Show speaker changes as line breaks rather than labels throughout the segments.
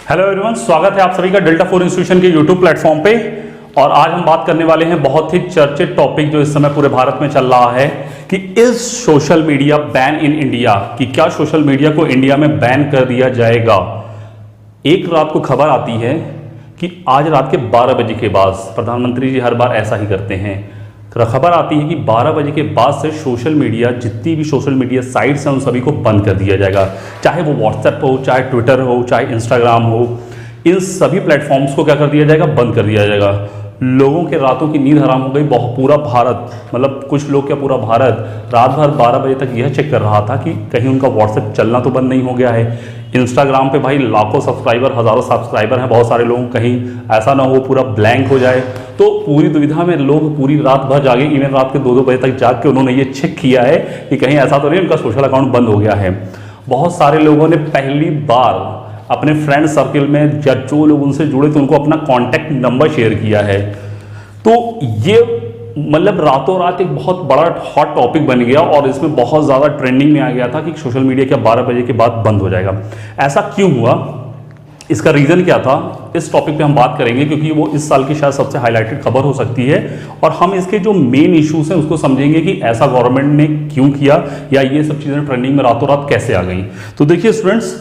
Hello everyone, स्वागत है आप सभी का डेल्टा फोर इंस्टीट्यूशन के यूट्यूब प्लेटफॉर्म पे। और आज हम बात करने वाले हैं बहुत ही चर्चित टॉपिक जो इस समय पूरे भारत में चल रहा है कि is social media ban in India, कि क्या सोशल मीडिया को इंडिया में बैन कर दिया जाएगा। एक रात को खबर आती है कि आज रात के 12 बजे के बाद, प्रधानमंत्री जी हर बार ऐसा ही करते हैं, खबर आती है कि 12 बजे के बाद से सोशल मीडिया, जितनी भी सोशल मीडिया साइट्स हैं उन सभी को बंद कर दिया जाएगा। चाहे वो व्हाट्सएप हो, चाहे ट्विटर हो, चाहे इंस्टाग्राम हो, इन सभी प्लेटफॉर्म्स को क्या कर दिया जाएगा, बंद कर दिया जाएगा। लोगों के रातों की नींद हराम हो गई। बहुत पूरा भारत, मतलब कुछ लोग क्या पूरा भारत रात भर 12 बजे तक यह चेक कर रहा था कि कहीं उनका व्हाट्सएप चलना तो बंद नहीं हो गया है। इंस्टाग्राम पे भाई लाखों सब्सक्राइबर, हज़ारों सब्सक्राइबर हैं बहुत सारे लोगों, कहीं ऐसा ना हो पूरा ब्लैंक हो जाए। तो पूरी दुविधा में लोग पूरी रात भर जागे, इवन रात के 2-2 बजे तक जाग के उन्होंने ये चेक किया है कि कहीं ऐसा तो नहीं उनका सोशल अकाउंट बंद हो गया है। बहुत सारे लोगों ने पहली बार अपने फ्रेंड सर्किल में या जो लोग उनसे जुड़े थे उनको अपना कॉन्टैक्ट नंबर शेयर किया है। तो ये मतलब रातों रात एक बहुत बड़ा हॉट टॉपिक बन गया और इसमें बहुत ज़्यादा ट्रेंडिंग में आ गया था कि सोशल मीडिया क्या 12 बजे के बाद बंद हो जाएगा। ऐसा क्यों हुआ, इसका रीज़न क्या था, इस टॉपिक पे हम बात करेंगे क्योंकि वो इस साल की शायद सबसे हाईलाइटेड खबर हो सकती है। और हम इसके जो मेन इश्यूज हैं उसको समझेंगे कि ऐसा गवर्नमेंट ने क्यों किया या ये सब चीज़ें ट्रेंडिंग में रातों रात कैसे आ गई। तो देखिए स्टूडेंट्स,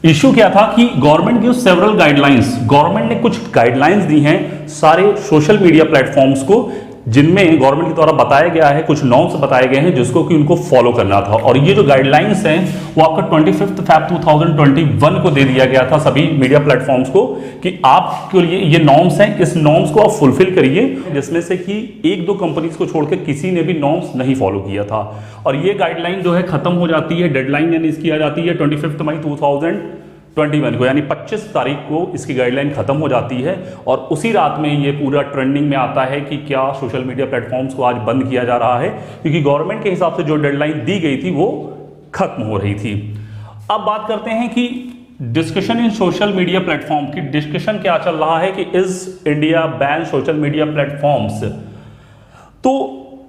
इश्यू क्या था कि government give several guidelines, government ने कुछ गाइडलाइंस दी हैं सारे सोशल मीडिया प्लेटफॉर्म्स को, जिनमें गवर्नमेंट के द्वारा बताया गया है, कुछ नॉर्म्स बताए गए हैं जिसको कि उनको फॉलो करना था। और ये जो गाइडलाइंस हैं वो आपका 25 Feb 2021 को दे दिया गया था सभी मीडिया प्लेटफॉर्म्स को कि आपके लिए ये नॉर्म्स हैं, इस नॉर्म्स को आप फुलफिल करिए, जिसमें से कि 1-2 कंपनीज को छोड़कर किसी ने भी नॉर्म्स नहीं फॉलो किया था। और ये गाइडलाइन जो है खत्म हो जाती है, डेडलाइन यानी इसकी आ जाती है 25 मई 2021 को, यानी 25 तारीख को इसकी गाइडलाइन खत्म हो जाती है। और उसी रात में ये पूरा ट्रेंडिंग में आता है कि क्या सोशल मीडिया प्लेटफॉर्म्स को आज बंद किया जा रहा है, क्योंकि गवर्नमेंट के हिसाब से जो डेडलाइन दी गई थी वो खत्म हो रही थी। अब बात करते हैं कि discussion in social media platform की, डिस्कशन क्या चल रहा है कि is India ban social media platforms. तो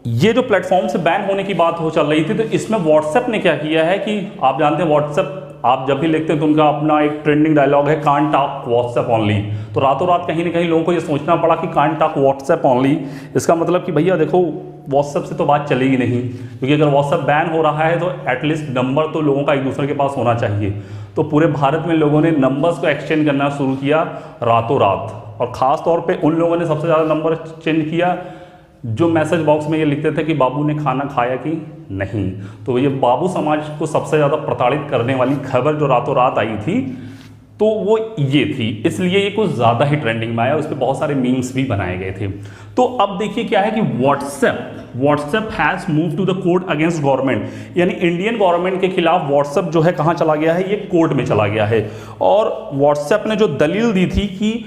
ये जो प्लेटफॉर्म से बैन होने की बात हो चल रही थी, तो इसमें व्हाट्सएप ने क्या किया है कि आप जानते हैं व्हाट्सएप आप जब भी लिखते हैं तो उनका अपना एक ट्रेंडिंग डायलॉग है, कांट टॉक व्हाट्सएप ओनली। तो रातों रात कहीं ना कहीं लोगों को ये सोचना पड़ा कि कांट टॉक व्हाट्सएप ओनली, इसका मतलब कि भैया देखो व्हाट्सएप से तो बात चलेगी नहीं, क्योंकि अगर व्हाट्सएप बैन हो रहा है तो एटलीस्ट नंबर तो लोगों का एक दूसरे के पास होना चाहिए। तो पूरे भारत में लोगों ने नंबर्स को एक्सचेंज करना शुरू किया रातों रात, और ख़ास तौर पर उन लोगों ने सबसे ज़्यादा नंबर एक्सचेंज किया जो मैसेज बॉक्स में ये लिखते थे कि बाबू ने खाना खाया कि नहीं। तो ये बाबू समाज को सबसे ज़्यादा प्रताड़ित करने वाली खबर जो रातों रात आई थी तो वो ये थी, इसलिए ये कुछ ज़्यादा ही ट्रेंडिंग में आया। उस पर बहुत सारे मीम्स भी बनाए गए थे। तो अब देखिए क्या है कि WhatsApp has move to the court against government, यानी इंडियन गवर्नमेंट के खिलाफ व्हाट्सएप जो है कहाँ चला गया है, ये कोर्ट में चला गया है। और व्हाट्सएप ने जो दलील दी थी कि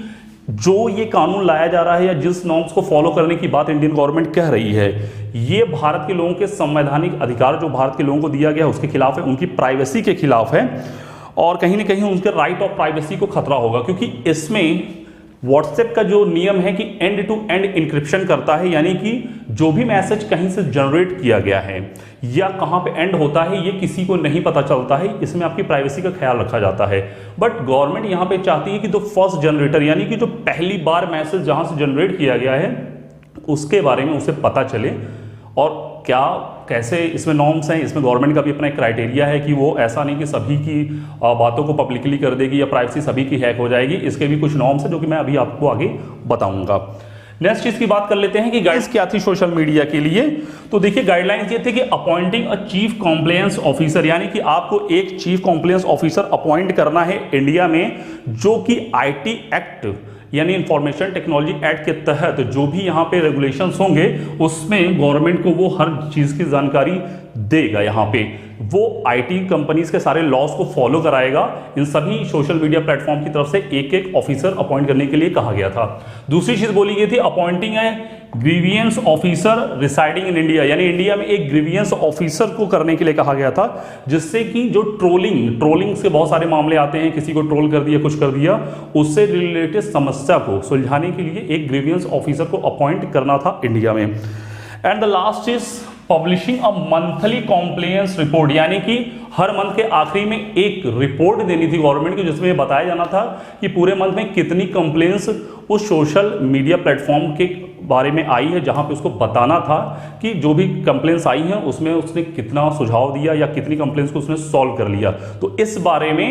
जो ये कानून लाया जा रहा है या जिस नॉर्म्स को फॉलो करने की बात इंडियन गवर्नमेंट कह रही है, ये भारत के लोगों के संवैधानिक अधिकार जो भारत के लोगों को दिया गया है उसके खिलाफ है, उनकी प्राइवेसी के खिलाफ है, और कहीं ना कहीं उनके राइट ऑफ प्राइवेसी को खतरा होगा। क्योंकि इसमें व्हाट्सएप का जो नियम है कि एंड टू एंड इंक्रिप्शन करता है, यानी कि जो भी मैसेज कहीं से जनरेट किया गया है या कहाँ पे एंड होता है ये किसी को नहीं पता चलता है, इसमें आपकी प्राइवेसी का ख्याल रखा जाता है। बट गवर्नमेंट यहाँ पे चाहती है कि जो फर्स्ट जनरेटर, यानी कि जो पहली बार मैसेज जहाँ से जनरेट किया गया है उसके बारे में उसे पता चले, और क्या कैसे इसमें नॉर्म्स हैं, इसमें गवर्नमेंट का भी अपना एक क्राइटेरिया है कि वो ऐसा नहीं कि सभी की बातों को पब्लिकली कर देगी या प्राइवेसी सभी की हैक हो जाएगी। इसके भी कुछ नॉर्म्स हैं जो कि मैं अभी आपको आगे बताऊंगा। नेक्स्ट चीज की बात कर लेते हैं कि गाइड्स क्या थी सोशल मीडिया के लिए। तो देखिए गाइडलाइंस ये थे कि appointing a chief compliance officer, यानी कि आपको एक चीफ कॉम्प्लायंस ऑफिसर अपॉइंट करना है इंडिया में, जो कि आईटी एक्ट यानी इंफॉर्मेशन टेक्नोलॉजी एक्ट के तहत जो भी यहाँ पे रेगुलेशंस होंगे उसमें गवर्नमेंट को वो हर चीज़ की जानकारी देगा। यहाँ पे वो आईटी कंपनीज के सारे लॉज को फॉलो कराएगा। इन सभी सोशल मीडिया प्लेटफॉर्म की तरफ से एक एक ऑफिसर अपॉइंट करने के लिए कहा गया था। दूसरी चीज बोली गई थी अपॉइंटिंग है grievance officer residing in India, यानी इंडिया में एक ग्रीवियंस ऑफिसर को करने के लिए कहा गया था, जिससे कि जो ट्रोलिंग से बहुत सारे मामले आते हैं, किसी को ट्रोल कर दिया, कुछ कर दिया, उससे रिलेटेड समस्या को सुलझाने के लिए एक ग्रीवियंस ऑफिसर को अपॉइंट करना था इंडिया में। And the last is publishing a monthly कॉम्प्लेंस report, यानी कि हर मंथ के आखिरी में एक रिपोर्ट देनी थी गवर्नमेंट की, जिसमें बताया जाना था कि पूरे मंथ में कितनी कंप्लेंट्स उस सोशल मीडिया प्लेटफॉर्म के बारे में आई है, जहां पे उसको बताना था कि जो भी कंप्लेंट्स आई हैं उसमें उसने कितना सुझाव दिया या कितनी कंप्लेंट्स को उसने सॉल्व कर लिया। तो इस बारे में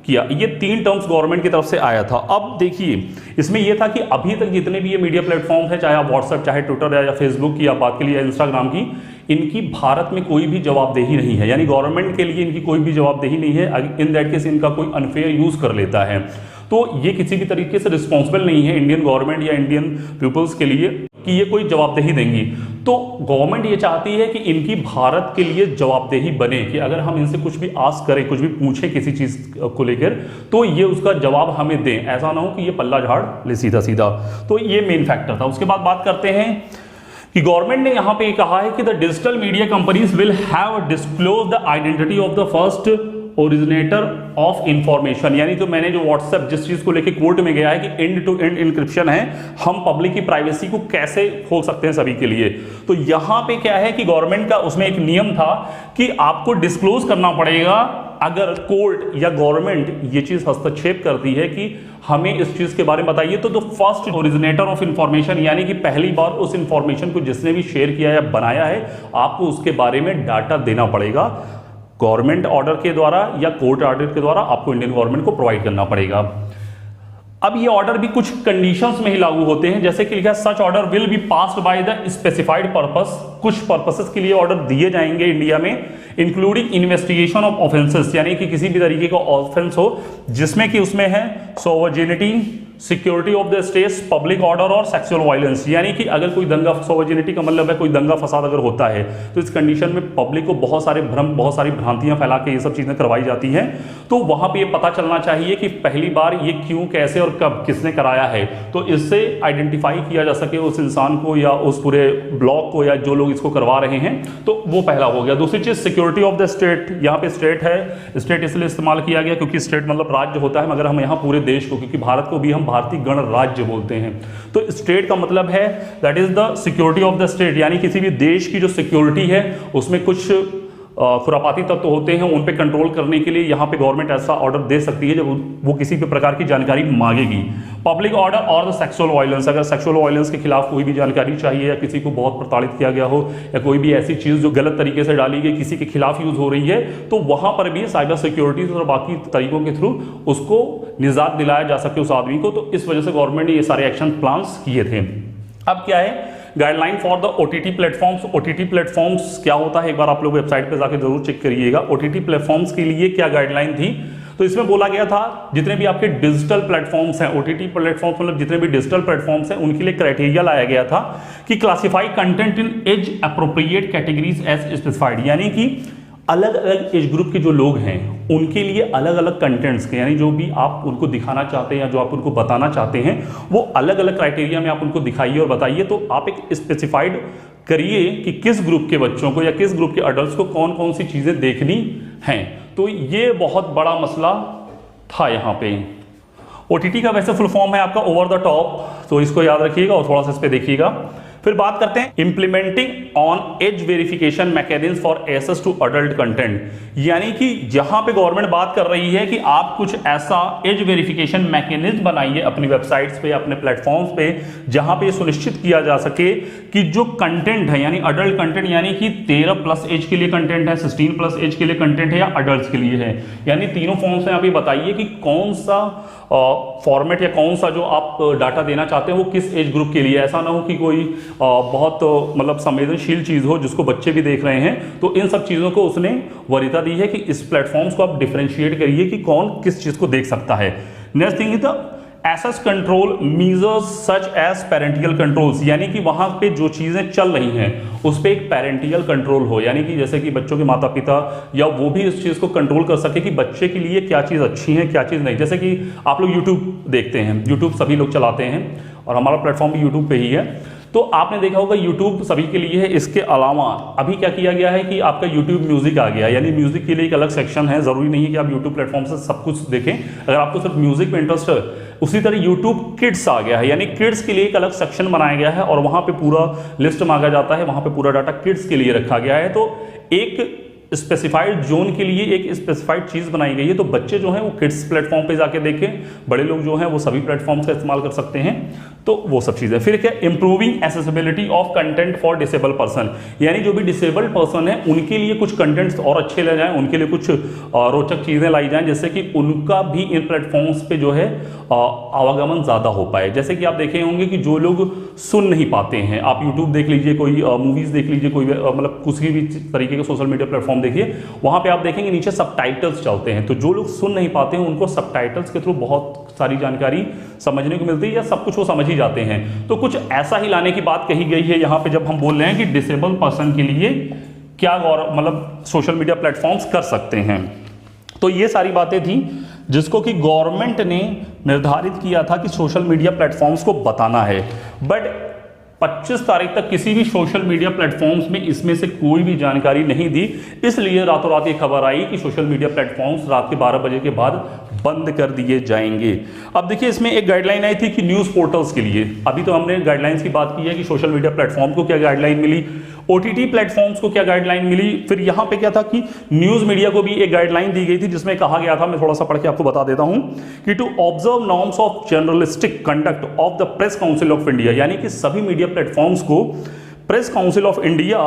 किया। ये 3 टर्म्स गवर्नमेंट की तरफ से आया था। अब देखिए इसमें यह था कि अभी तक जितने भी ये मीडिया प्लेटफॉर्म है, चाहे आप व्हाट्सएप, चाहे ट्विटर या फेसबुक की आप बात के लिए, इंस्टाग्राम की, इनकी भारत में कोई भी जवाबदेही नहीं है, यानी गवर्नमेंट के लिए इनकी कोई भी जवाबदेही नहीं है। इन दैट केस इनका कोई अनफेयर यूज कर लेता है तो ये किसी भी तरीके से रिस्पॉन्सिबल नहीं है इंडियन गवर्नमेंट या इंडियन पीपल्स के लिए कि ये कोई जवाबदेही देंगी। तो गवर्नमेंट ये चाहती है कि इनकी भारत के लिए जवाबदेही बने, कि अगर हम इनसे कुछ भी आस्क करें, कुछ भी पूछें किसी चीज को लेकर, तो ये उसका जवाब हमें दें, ऐसा ना हो कि ये पल्ला झाड़ ले सीधा सीधा। तो ये मेन फैक्टर था। उसके बाद बात करते हैं कि गवर्नमेंट ने यहां पे कहा है कि the digital media companies will have disclose the identity of the first originator of information, यानी जो मैंने जो व्हाट्सएप जिस चीज को लेके कोर्ट में गया है कि एंड टू एंड इंक्रिप्शन है, हम पब्लिक की प्राइवेसी को कैसे खोल सकते हैं सभी के लिए। तो यहां पे क्या है कि गवर्नमेंट का उसमें एक नियम था कि आपको डिस्क्लोज करना पड़ेगा अगर कोर्ट या गवर्नमेंट ये चीज हस्तक्षेप करती है कि हमें इस चीज के बारे में बताइए। तो फर्स्ट ओरिजिनेटर ऑफ इंफॉर्मेशन, यानी कि पहली बार उस इंफॉर्मेशन को जिसने भी शेयर किया या बनाया है, आपको उसके बारे में डाटा देना पड़ेगा। गवर्नमेंट ऑर्डर के द्वारा या कोर्ट ऑर्डर के द्वारा आपको इंडियन गवर्नमेंट को प्रोवाइड करना पड़ेगा। अब ये ऑर्डर भी कुछ कंडीशंस में ही लागू होते हैं, जैसे कि लिखा है such order will be passed by the specified purpose. कुछ पर्पसेस के लिए ऑर्डर दिए जाएंगे इंडिया में, इंक्लूडिंग इन्वेस्टिगेशन ऑफ ऑफेंसेस, यानी कि किसी भी तरीके का ऑफेंस हो जिसमें कि उसमें है sovereignty, security of the state, public order और सेक्सुअल वायलेंस, यानी कि अगर कोई दंगा, सोवर्जिनिटी का मतलब है कोई दंगा फसाद अगर होता है तो इस कंडीशन में पब्लिक को बहुत सारे भ्रम, बहुत सारी भ्रांतियां फैला के ये सब चीजें करवाई जाती हैं। तो वहां पे ये पता चलना चाहिए कि पहली बार ये क्यों, कैसे और कब किसने कराया है, तो इससे आइडेंटिफाई किया जा सके उस इंसान को या उस पूरे ब्लॉक को या जो लोग इसको करवा रहे हैं। तो वो पहला हो गया। दूसरी चीज सिक्योरिटी ऑफ द स्टेट, यहाँ पे स्टेट है, स्टेट इसलिए इस्तेमाल किया गया क्योंकि स्टेट मतलब राज्य होता है, मगर हम यहाँ पूरे देश को, क्योंकि भारत को भी हम भारतीय गणराज्य बोलते हैं, तो स्टेट का मतलब है that is the security of the state, यानी किसी भी देश की जो सिक्योरिटी है उसमें कुछ खुरापाती तत्व होते हैं, उन पे कंट्रोल करने के लिए यहाँ पे गवर्नमेंट ऐसा ऑर्डर दे सकती है जब वो किसी भी प्रकार की जानकारी मांगेगी। पब्लिक ऑर्डर और द सेक्सुअल वायलेंस, अगर सेक्सुअल वायलेंस के खिलाफ कोई भी जानकारी चाहिए या किसी को बहुत प्रताड़ित किया गया हो या कोई भी ऐसी चीज जो गलत तरीके से डाली गई किसी के खिलाफ यूज हो रही है, तो वहां पर भी साइबर सिक्योरिटी और बाकी तरीकों के थ्रू उसको निजात दिलाया जा सके उस आदमी को। तो इस वजह से गवर्नमेंट ने ये सारे एक्शन प्लान्स किए थे। अब क्या है, guideline for the OTT platforms. OTT platforms क्या होता है, एक बार आप लोग वेबसाइट पे जाकर जरूर चेक करिएगा ओटीटी प्लेटफॉर्म्स के लिए क्या गाइडलाइन थी। तो इसमें बोला गया था जितने भी आपके डिजिटल प्लेटफॉर्म्स हैं, ओटीटी प्लेटफॉर्म्स मतलब जितने भी डिजिटल प्लेटफॉर्म्स हैं, उनके लिए क्राइटेरिया लाया गया था कि classify content in age appropriate categories as specified, यानी कि अलग अलग एज ग्रुप के जो लोग हैं उनके लिए अलग अलग कंटेंट्स के, यानी जो भी आप उनको दिखाना चाहते हैं या जो आप उनको बताना चाहते हैं वो अलग अलग क्राइटेरिया में आप उनको दिखाइए और बताइए। तो आप एक स्पेसिफाइड करिए कि किस ग्रुप के बच्चों को या किस ग्रुप के अडल्ट को कौन कौन सी चीजें देखनी हैं। तो ये बहुत बड़ा मसला था यहाँ पे। ओटीटी का वैसे फुल फॉर्म है आपका ओवर द टॉप, तो इसको याद रखिएगा और थोड़ा सा इस पे देखिएगा। फिर बात करते हैं implementing on age verification mechanism for access to adult content, यानी कि जहां पे गवर्नमेंट बात कर रही है कि आप कुछ ऐसा एज वेरिफिकेशन मैकेनिज्म बनाइए अपनी वेबसाइट्स पे, अपने प्लेटफॉर्म्स पे, जहां पे सुनिश्चित किया जा सके कि जो कंटेंट है यानी अडल्ट कंटेंट, यानी कि 13+ एज के लिए कंटेंट है, 16+ एज के लिए कंटेंट है या अडल्ट के लिए है, यानी तीनों फॉर्म्स में आप ये बताइए कि कौन सा फॉर्मेट या कौन सा जो आप डाटा देना चाहते हैं वो किस एज ग्रुप के लिए। ऐसा ना हो कि कोई बहुत मतलब संवेदनशील चीज हो जिसको बच्चे भी देख रहे हैं। तो इन सब चीजों को उसने वरीयता दी है कि इस प्लेटफॉर्म्स को आप डिफरेंशिएट करिए कि कौन किस चीज को देख सकता है। Next thing is the access control measures such as parental controls, यानी कि वहां पे जो चीजें चल रही हैं उस पर एक पेरेंटियल कंट्रोल हो, यानी कि जैसे कि बच्चों के माता पिता या वो भी इस चीज को कंट्रोल कर सके कि बच्चे के लिए क्या चीज अच्छी है क्या चीज नहीं। जैसे कि आप लोग यूट्यूब देखते हैं, यूट्यूब सभी लोग चलाते हैं और हमारा प्लेटफॉर्म भी यूट्यूब पे ही है, तो आपने देखा होगा यूट्यूब सभी के लिए है। इसके अलावा अभी क्या किया गया है कि आपका यूट्यूब म्यूजिक आ गया, यानी म्यूजिक के लिए एक अलग सेक्शन है। जरूरी नहीं है कि आप यूट्यूब प्लेटफॉर्म से सब कुछ देखें, अगर आपको सिर्फ म्यूजिक में इंटरेस्ट उसी तरह यूट्यूब किड्स आ गया है, यानी किड्स के लिए एक अलग सेक्शन बनाया गया है और वहां पे पूरा लिस्ट मांगा जाता है, वहां पे पूरा डाटा किड्स के लिए रखा गया है। तो एक स्पेसिफाइड जोन के लिए एक स्पेसिफाइड चीज बनाई गई है। तो बच्चे जो हैं वो किड्स प्लेटफॉर्म पे जाके देखें, बड़े लोग जो हैं वो सभी प्लेटफॉर्म्स का इस्तेमाल कर सकते हैं। तो वो सब चीजें। फिर क्या, improving accessibility of content for disable person, यानी जो भी डिसेबल्ड पर्सन है उनके लिए कुछ कंटेंट्स और अच्छे ले जाएं, उनके लिए कुछ रोचक चीजें लाई जाएं, जिससे कि उनका भी इन प्लेटफॉर्म्स पे जो है आवागमन ज्यादा हो पाए। जैसे कि आप देखे होंगे कि जो लोग सुन नहीं पाते हैं, आप यूट्यूब देख लीजिए, कोई मूवीज देख लीजिए, कोई मतलब किसी भी तरीके के सोशल मीडिया प्लेटफॉर्म देखिए, वहां पे आप देखेंगे नीचे सबटाइटल्स चलते हैं। तो जो लोग सुन नहीं पाते हैं उनको सबटाइटल्स के थ्रू बहुत सारी जानकारी समझने को मिलती है, या सब कुछ वो समझ ही जाते हैं। तो कुछ ऐसा ही लाने की बात कही गई है यहां पे, जब हम बोल रहे हैं कि डिसेबल पर्सन के लिए क्या मतलब सोशल मीडिया प्लेटफॉर्म्स कर सकते हैं। तो ये सारी बातें थी जिसको कि गवर्नमेंट ने निर्धारित किया था कि सोशल मीडिया प्लेटफॉर्म्स को बताना है। बट 25 तारीख तक किसी भी सोशल मीडिया प्लेटफॉर्म्स में इसमें से कोई भी जानकारी नहीं दी, इसलिए रातों रात ये खबर आई कि सोशल मीडिया प्लेटफॉर्म्स रात के 12 बजे के बाद बंद कर दिए जाएंगे। अब देखिए, इसमें एक गाइडलाइन आई थी कि न्यूज़ पोर्टल्स के लिए। अभी तो हमने गाइडलाइंस की बात की है कि सोशल मीडिया प्लेटफॉर्म को क्या गाइडलाइन मिली, ओटीटी प्लेटफॉर्म्स को क्या गाइडलाइन मिली। फिर यहां पे क्या था कि न्यूज़ मीडिया को भी एक गाइडलाइन दी गई थी, जिसमें कहा गया था, मैं थोड़ा सा पढ़ के आपको बता देता हूं, कि to observe norms of journalistic conduct of the Press Council of India, यानी कि सभी मीडिया प्लेटफॉर्म्स को Press Council of India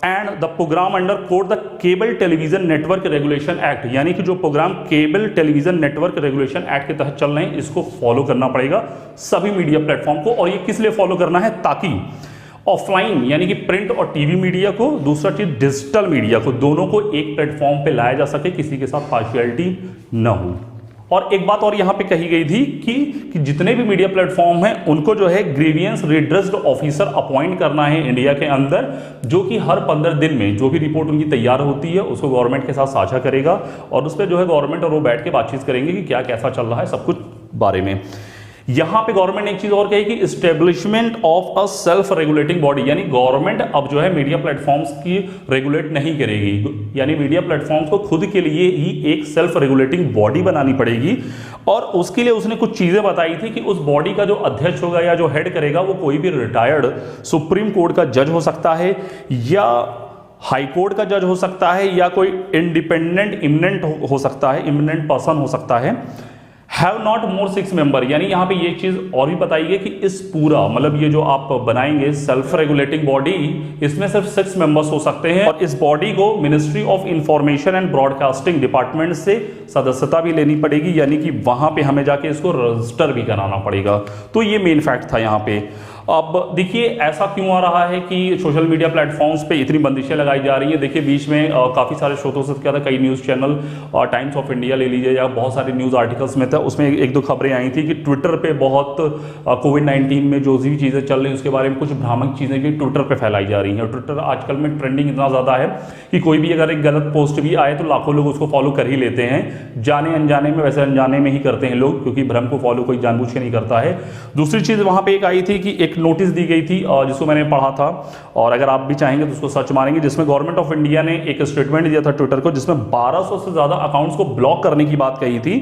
and the programme under code the cable television network regulation act, यानी कि जो programme cable television network regulation act के तहत चल रहे हैं, इसको फॉलो करना पड़ेगा सभी मीडिया प्लेटफॉर्म को। और ये किस लिए फॉलो करना है, ताकि ऑफलाइन यानी कि प्रिंट और टीवी मीडिया को, दूसरा चीज डिजिटल मीडिया को, दोनों को एक प्लेटफॉर्म पे लाया जा सके, किसी के साथ पार्शियलिटी न हो। और एक बात और यहां पे कही गई थी कि जितने भी मीडिया प्लेटफॉर्म हैं उनको जो है ग्रीवियंस रिड्रेस्ड ऑफिसर अपॉइंट करना है इंडिया के अंदर, जो कि हर 15 दिन में जो भी रिपोर्ट उनकी तैयार होती है उसको गवर्नमेंट के साथ साझा करेगा, और उस पर जो है गवर्नमेंट और वो बैठ के बातचीत करेंगे कि क्या कैसा चल रहा है सब कुछ बारे में। यहां पे गवर्नमेंट ने एक चीज और कही कि establishment of a self regulating body, यानी गवर्नमेंट अब जो है मीडिया प्लेटफॉर्म्स की रेगुलेट नहीं करेगी, यानी मीडिया प्लेटफॉर्म्स को खुद के लिए ही एक सेल्फ रेगुलेटिंग बॉडी बनानी पड़ेगी। और उसके लिए उसने कुछ चीजें बताई थी कि उस बॉडी का जो अध्यक्ष होगा या जो हेड करेगा वो कोई भी रिटायर्ड सुप्रीम कोर्ट का जज हो सकता है, या हाई कोर्ट का जज हो सकता है, या कोई इंडिपेंडेंट इमिनेंट हो सकता है, इमिनेंट पर्सन हो सकता है। हैव नॉट मोर 6 मेंबर, यानी यहां पे ये चीज और भी बताई है कि इस पूरा मतलब ये जो आप बनाएंगे सेल्फ रेगुलेटिंग बॉडी, इसमें सिर्फ 6 मेंबर्स हो सकते हैं, और इस बॉडी को ministry of information and broadcasting department से सदस्यता भी लेनी पड़ेगी, यानी कि वहां पे हमें जाके इसको रजिस्टर भी कराना पड़ेगा। तो ये मेन फैक्ट था यहां पे। अब देखिए, ऐसा क्यों आ रहा है कि सोशल मीडिया प्लेटफॉर्म्स पे इतनी बंदिशें लगाई जा रही हैं। देखिए, बीच में काफ़ी सारे स्रोतों से क्या था, कई न्यूज़ चैनल और टाइम्स ऑफ इंडिया ले लीजिए, या बहुत सारे न्यूज़ आर्टिकल्स में था, उसमें एक दो खबरें आई थी कि ट्विटर पे बहुत कोविड-19 में जो भी चीज़ें चल रही हैं उसके बारे में कुछ भ्रामक चीज़ें भी ट्विटर पर फैलाई जा रही हैं। और ट्विटर आजकल में ट्रेंडिंग इतना ज़्यादा है कि कोई भी अगर एक गलत पोस्ट भी आए तो लाखों लोग उसको फॉलो कर ही लेते हैं, जाने अनजाने में। वैसे अनजाने में ही करते हैं लोग, क्योंकि भ्रम को फॉलो कोई जानबूझ के नहीं करता है। दूसरी चीज़ वहाँ पर एक आई थी कि एक नोटिस दी गई थी जिसको मैंने पढ़ा था, और अगर आप भी चाहेंगे तो उसको सर्च मारेंगे, जिसमें गवर्नमेंट ऑफ इंडिया ने एक स्टेटमेंट दिया था ट्विटर को, जिसमें 1200 से ज्यादा अकाउंट्स को ब्लॉक करने की बात कही थी,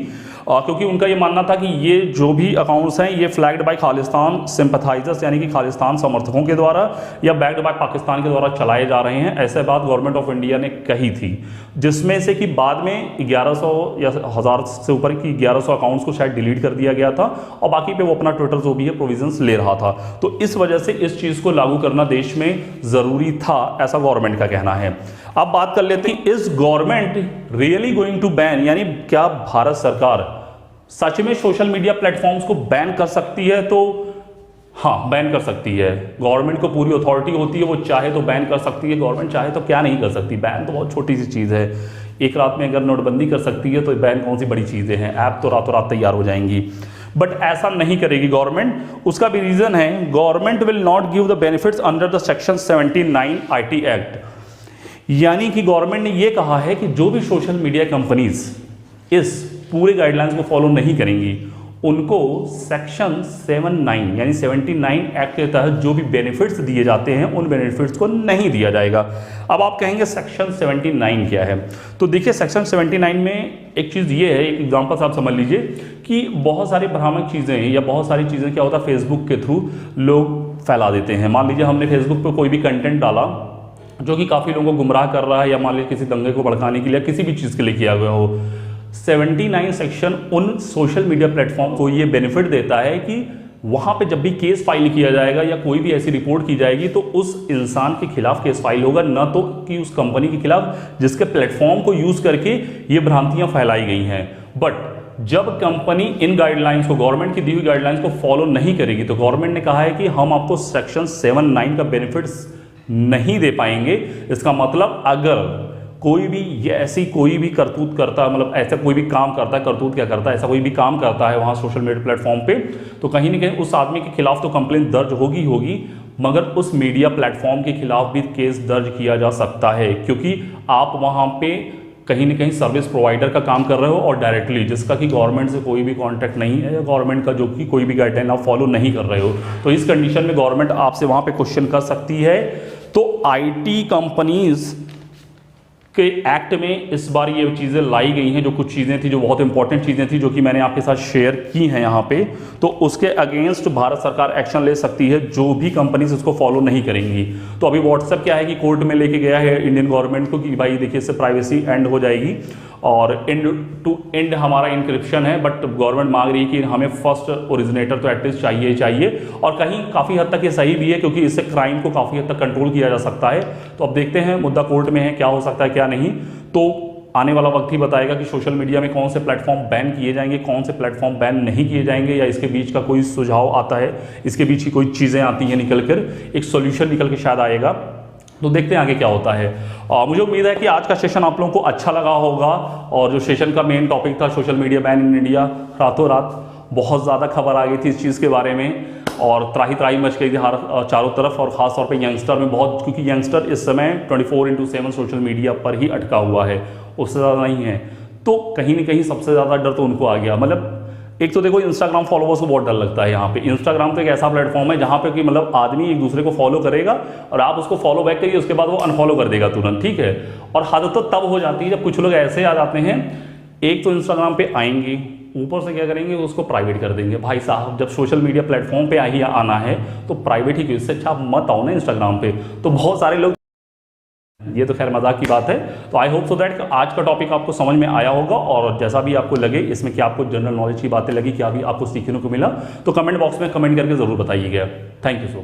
क्योंकि उनका ये मानना था कि ये जो भी अकाउंट्स हैं ये फ्लैग्ड बाय खालिस्तान सिंपैथाइजर्स, यानी कि खालिस्तान समर्थकों के द्वारा या बैक्ड बाय पाकिस्तान के द्वारा चलाए जा रहे हैं। ऐसे बात गवर्नमेंट ऑफ इंडिया ने कही थी, जिसमें से कि बाद में 1100 या 1000 से ऊपर की 1100 अकाउंट्स को शायद डिलीट कर दिया गया था, और बाकी पे वो अपना ट्विटर जो भी है प्रोविजंस ले रहा था। तो इस वजह से इस चीज को लागू करना देश में जरूरी था, ऐसा गवर्नमेंट का कहना है। अब बात कर लेते हैं, is government really going to ban, यानी क्या भारत सरकार सच में सोशल मीडिया प्लेटफॉर्म्स को बैन कर सकती है? तो हाँ, बैन कर सकती है। गवर्नमेंट को पूरी अथॉरिटी होती है, वो चाहे तो बैन कर सकती है। गवर्नमेंट चाहे तो क्या नहीं कर सकती, बैन तो बहुत छोटी सी चीज़ है। एक रात में अगर नोटबंदी कर सकती है तो बैन कौन सी बड़ी चीज़ें हैं, ऐप तो रातों रात तैयार हो जाएंगी। बट ऐसा नहीं करेगी गवर्नमेंट। उसका भी रीज़न है, government will not give the benefits under the section 79 IT act, यानी कि गवर्नमेंट ने यह कहा है कि जो भी सोशल मीडिया कंपनीज इस पूरे गाइडलाइंस को फॉलो नहीं करेंगी उनको सेक्शन 79 यानी 79 एक्ट के तहत जो भी बेनिफिट्स दिए जाते हैं उन बेनिफिट्स को नहीं दिया जाएगा। अब आप कहेंगे सेक्शन 79 क्या है? तो देखिए सेक्शन 79 में एक चीज़ ये है, एक एग्जांपल आप समझ लीजिए कि बहुत सारी भ्रामक चीज़ें या बहुत सारी चीज़ें क्या होता है फेसबुक के थ्रू लोग फैला देते हैं। मान लीजिए हमने फेसबुक पर कोई भी कंटेंट डाला जो कि काफ़ी लोगों को गुमराह कर रहा है, या मान लीजिए किसी दंगे को भड़काने के लिए किसी भी चीज़ के लिए किया गया हो, 79 सेक्शन उन सोशल मीडिया प्लेटफॉर्म को ये बेनिफिट देता है कि वहां पे जब भी केस फाइल किया जाएगा या कोई भी ऐसी रिपोर्ट की जाएगी तो उस इंसान के खिलाफ केस फाइल होगा, न तो कि उस कंपनी के खिलाफ जिसके प्लेटफॉर्म को यूज करके ये भ्रांतियां फैलाई गई हैं। बट जब कंपनी इन गाइडलाइंस को, गवर्नमेंट की दी हुई गाइडलाइंस को फॉलो नहीं करेगी, तो गवर्नमेंट ने कहा है कि हम आपको सेक्शन 79 का बेनिफिट्स नहीं दे पाएंगे। इसका मतलब अगर कोई भी ये ऐसी कोई भी करतूत करता है, मतलब ऐसा कोई भी काम करता है, करतूत क्या करता है, ऐसा कोई भी काम करता है वहाँ सोशल मीडिया प्लेटफॉर्म पे, तो कहीं ना कहीं उस आदमी के खिलाफ तो कंप्लेंट दर्ज होगी, मगर उस मीडिया प्लेटफॉर्म के खिलाफ भी केस दर्ज किया जा सकता है, क्योंकि आप वहाँ पे कहीं ना कहीं सर्विस प्रोवाइडर का काम कर रहे हो और डायरेक्टली जिसका कि गवर्नमेंट से कोई भी कॉन्टैक्ट नहीं है, या गवर्नमेंट का जो कि कोई भी गाइडलाइन आप फॉलो नहीं कर रहे हो, तो इस कंडीशन में गवर्नमेंट आपसे वहाँ पे क्वेश्चन कर सकती है। तो IT कंपनीज के एक्ट में इस बार ये चीज़ें लाई गई हैं, जो कुछ चीज़ें थी जो बहुत इंपॉर्टेंट चीज़ें थी जो कि मैंने आपके साथ शेयर की हैं यहाँ पे, तो उसके अगेंस्ट भारत सरकार एक्शन ले सकती है जो भी कंपनीज इसको फॉलो नहीं करेंगी। तो अभी व्हाट्सएप क्या है कि कोर्ट में लेके गया है इंडियन गवर्नमेंट को कि भाई देखिए इससे प्राइवेसी एंड हो जाएगी और एंड टू एंड हमारा इंक्रिप्शन है, बट गवर्नमेंट मांग रही है कि हमें फर्स्ट ओरिजिनेटर तो एटलीस्ट चाहिए, और कहीं काफ़ी हद तक ये सही भी है क्योंकि इससे क्राइम को काफ़ी हद तक कंट्रोल किया जा सकता है। तो अब देखते हैं, मुद्दा कोर्ट में है, क्या हो सकता है क्या नहीं, तो आने वाला वक्त ही बताएगा कि सोशल मीडिया में कौन से प्लेटफॉर्म बैन किए जाएंगे, कौन से प्लेटफॉर्म बैन नहीं किए जाएंगे, या इसके बीच का कोई सुझाव आता है, इसके बीच की कोई चीज़ें आती हैं निकल कर, एक सोल्यूशन निकल के शायद आएगा। तो देखते हैं आगे क्या होता है। मुझे उम्मीद है कि आज का सेशन आप लोगों को अच्छा लगा होगा, और जो सेशन का मेन टॉपिक था social media ban in India, रातों रात बहुत ज़्यादा खबर आ गई थी इस चीज़ के बारे में और त्राही त्राही मच गई थी चारों तरफ, और ख़ास तौर पे यंगस्टर में बहुत, क्योंकि यंगस्टर इस समय 24/7 सोशल मीडिया पर ही अटका हुआ है, उससे ज़्यादा नहीं है। तो कहीं ना कहीं सबसे ज़्यादा डर तो उनको आ गया। मतलब एक तो देखो इंस्टाग्राम फॉलोवर्स को बहुत डर लगता है यहाँ पे। इंस्टाग्राम तो एक ऐसा प्लेटफॉर्म है जहाँ पे कि मतलब आदमी एक दूसरे को फॉलो करेगा और आप उसको फॉलो बैक करिए, उसके बाद वो अनफॉलो कर देगा तुरंत, ठीक है। और हद तो तब हो जाती है जब कुछ लोग ऐसे आ जाते हैं, एक तो इंस्टाग्राम पे आएंगे, ऊपर से क्या करेंगे, उसको प्राइवेट कर देंगे। भाई साहब जब सोशल मीडिया प्लेटफॉर्म पे ही आना है तो प्राइवेट ही क्यों, इससे अच्छा आप मत आओ ना इंस्टाग्राम पे। तो बहुत सारे लोग, ये तो खैर मजाक की बात है। तो आई होप सो दैट आज का टॉपिक आपको समझ में आया होगा, और जैसा भी आपको लगे इसमें क्या आपको जनरल नॉलेज की बातें लगी, क्या भी आपको सीखने को मिला, तो कमेंट बॉक्स में कमेंट करके जरूर बताइएगा। Thank you so much.